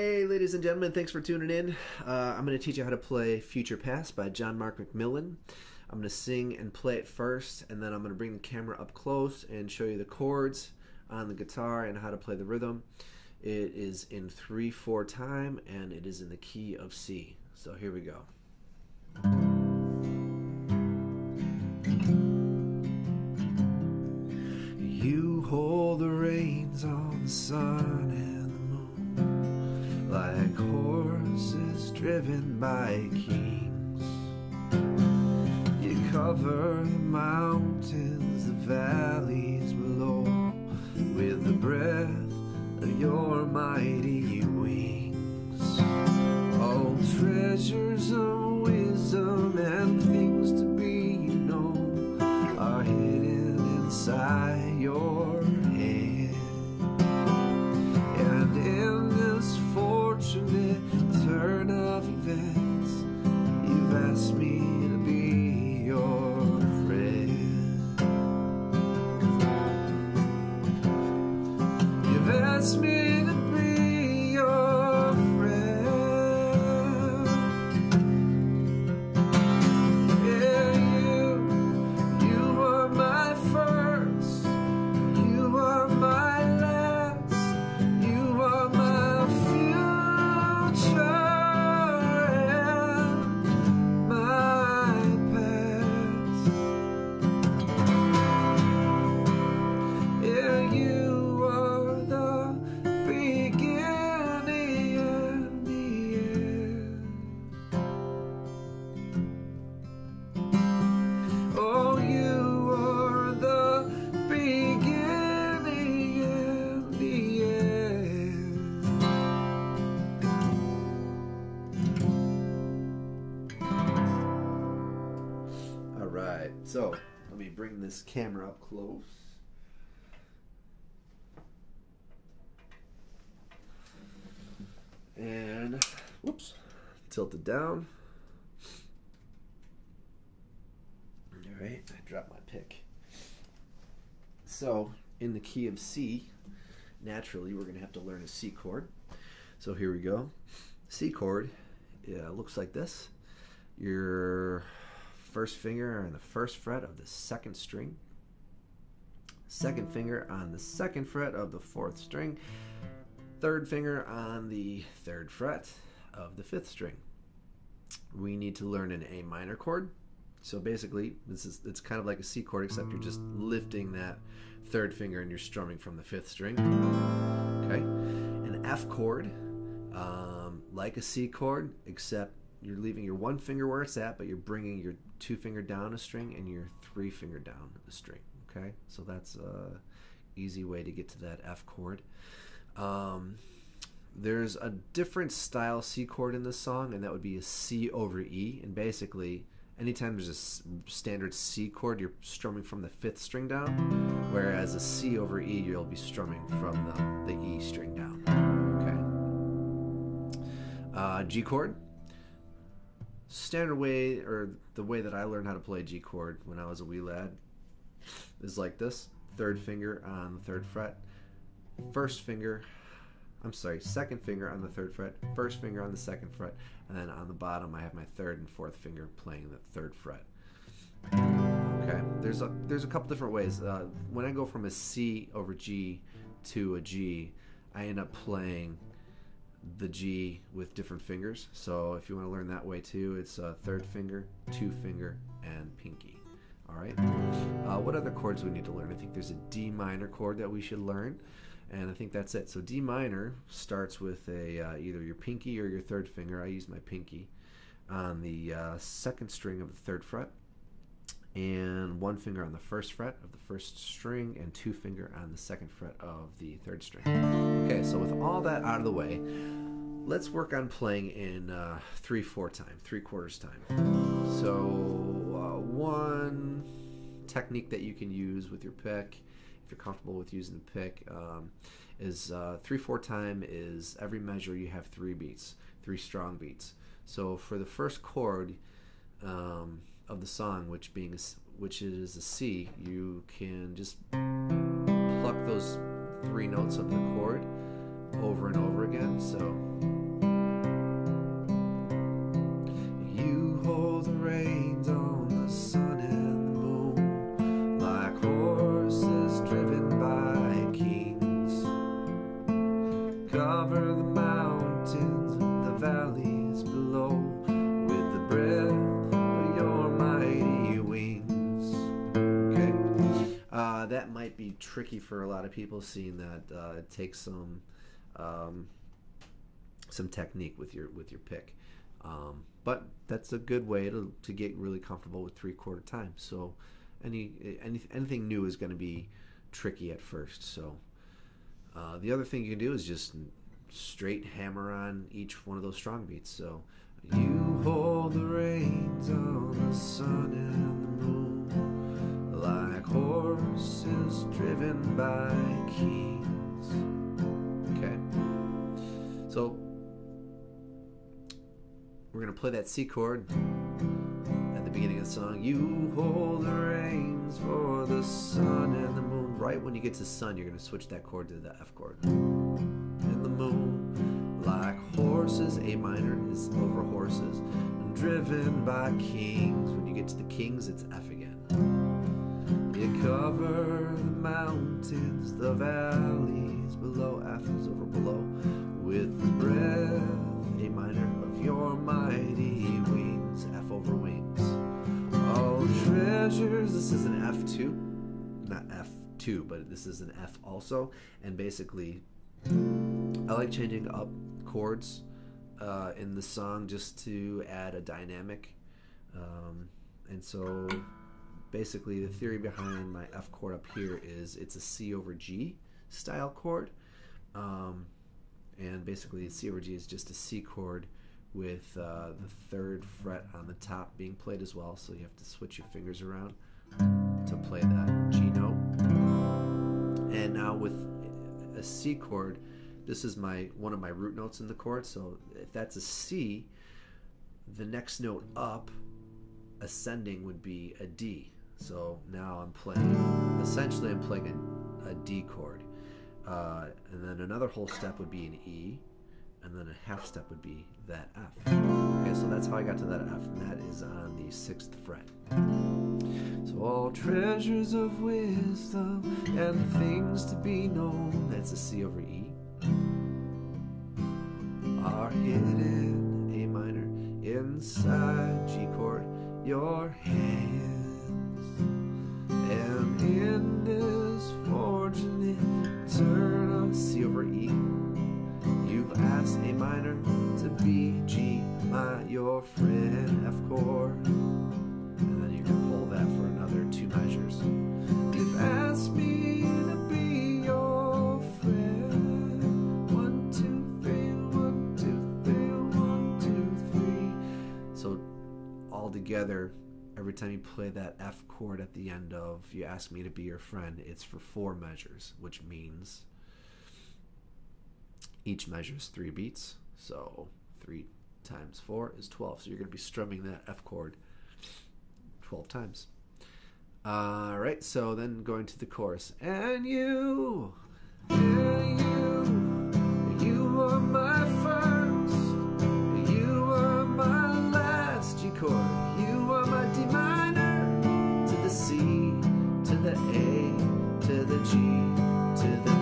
Hey, ladies and gentlemen, thanks for tuning in. I'm going to teach you how to play Future Past by John Mark McMillan. I'm going to sing and play it first, and then I'm going to bring the camera up close and show you the chords on the guitar and how to play the rhythm. It is in 3/4 time, and it is in the key of C. So here we go. You hold the reins on the sun and the moon, like horses driven by kings. You cover the mountains, the valleys below, with the breath of your mighty wings. All treasures of wisdom and things to be known are hidden inside your head. And in this fortunate turn of events, you've asked me to be your friend. You've asked me to be your friend. Yeah, you are my first, you are my last, you are my future and my past. Yeah, you are the beginning and the end. Oh, you are the beginning and the end. All right, so let me bring this camera up close. And, whoops, tilt it down. All right, I dropped my pick. So, in the key of C, naturally, we're going to have to learn a C chord. So here we go. C chord looks like this. Your first finger on the first fret of the second string. Second finger on the second fret of the fourth string. Third finger on the third fret of the fifth string. We need to learn an A minor chord. So basically, it's kind of like a C chord, except you're just lifting that third finger and you're strumming from the fifth string. Okay, an F chord, like a C chord, except you're leaving your one finger where it's at, but you're bringing your two finger down a string and your three finger down a string. Okay, so that's a easy way to get to that F chord. There's a different style C chord in this song, and that would be a C over E. And basically, anytime there's a standard C chord, you're strumming from the fifth string down, whereas a C over E, you'll be strumming from the E string down. Okay. G chord. Standard way, or the way that I learned how to play G chord when I was a wee lad, is like this. Third finger on the third fret. Second finger on the third fret, first finger on the second fret, and then on the bottom I have my third and fourth finger playing the third fret. Okay, there's a couple different ways. When I go from a C over G to a G, I end up playing the G with different fingers. So if you want to learn that way too, it's third finger, two finger, and pinky. All right. What other chords do we need to learn? I think there's a D minor chord that we should learn. And I think that's it. So D minor starts with a either your pinky or your third finger. I use my pinky on the second string of the third fret, and one finger on the first fret of the first string, and two finger on the second fret of the third string. Okay, so with all that out of the way, let's work on playing in 3/4 time, 3/4 time. So one technique that you can use with your pick, if you're comfortable with using the pick, is 3/4 time is every measure you have 3 beats, 3 strong beats. So for the first chord of the song, which is a C, you can just pluck those 3 notes of the chord over and over again. So you hold the reins on the sun and the moon, like horses driven by kings. Cover the mountains, the valleys below, with the breath of your mighty wings. Okay, that might be tricky for a lot of people, seeing that it takes some technique with your pick, but that's a good way to get really comfortable with 3/4 time. So anything new is going to be tricky at first. So the other thing you can do is just straight hammer on each one of those strong beats. So you hold the reins on the sun and the moon, like horses driven by kings. Okay, so we're going to play that C chord at the beginning of the song. You hold the reins for the sun and the moon. Right when you get to sun, you're going to switch that chord to the F chord. And the moon, like horses, A minor is over horses, and driven by kings. When you get to the kings, it's F again. You cover the mountains, the valleys below, F is over below, with the breath, A minor, of your mighty wings, F over wings. Oh, treasures, this is an F2, not F2, but this is an F also, and basically, I like changing up chords in the song just to add a dynamic, and so basically the theory behind my F chord up here is it's a C over G style chord, and basically C over G is just a C chord with the 3rd fret on the top being played as well, so you have to switch your fingers around to play that G note. And now with a C chord, this is one of my root notes in the chord, so if that's a C, the next note up, ascending, would be a D. So now I'm playing, essentially I'm playing a D chord. And then another whole step would be an E, and then a half step would be that F. Okay, so that's how I got to that F, and that is on the 6th fret. So all treasures of wisdom and things to be known, that's a C over E, are hidden, A minor, inside G chord, your hands. And in this fortunate turn of C over E, you've asked A minor to be G, your friend, F chord, and then you can pull that for another 2 measures. You've asked me to be your friend, 1, 2, 3, 1, 2, 3, 1, 2, 3. So all together, every time you play that F chord at the end of you ask me to be your friend, it's for 4 measures, which means each measure is 3 beats, so 3 times 4 is 12. So you're going to be strumming that F chord 12 times. All right, so then going to the chorus. And you are my first, you are my last G chord, you are my D minor, to the C, to the A, to the G, to the F.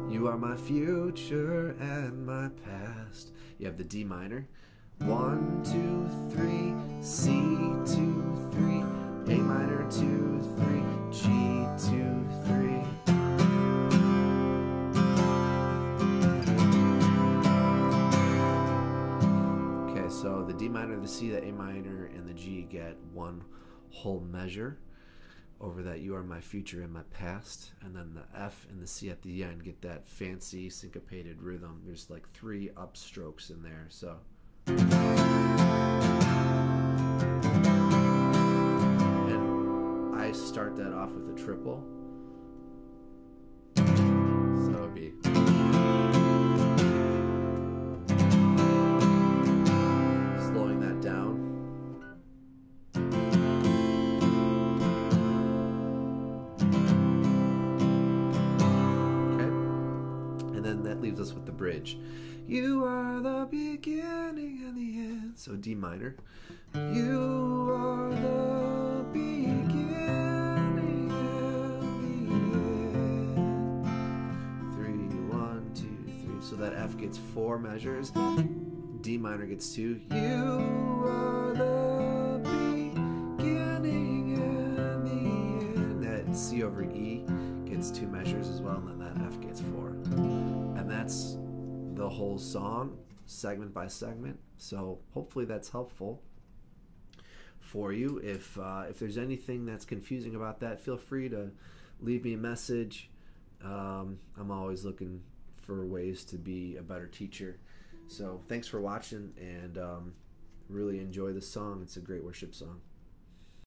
You are my future and my past. You have the D minor. 1, 2, 3, C, 2, 3, A minor, 2, 3, G, 2, 3. Okay, so the D minor, the C, the A minor, and the G get 1 whole measure. Over that, you are my future and my past, and then the F and the C at the end get that fancy syncopated rhythm. There's like 3 upstrokes in there, so. And I start that off with a triple, so it would be. Slowing that down. leaves us with the bridge. You are the beginning and the end. So D minor. You are the beginning and the end. 3, 1, 2, 3. So that F gets 4 measures. D minor gets 2. You are the beginning and the end. That C over E gets 2 measures as well, and then that F gets 4. And that's the whole song, segment by segment. So hopefully that's helpful for you. If there's anything that's confusing about that, feel free to leave me a message. I'm always looking for ways to be a better teacher. So thanks for watching, and really enjoy the song. It's a great worship song.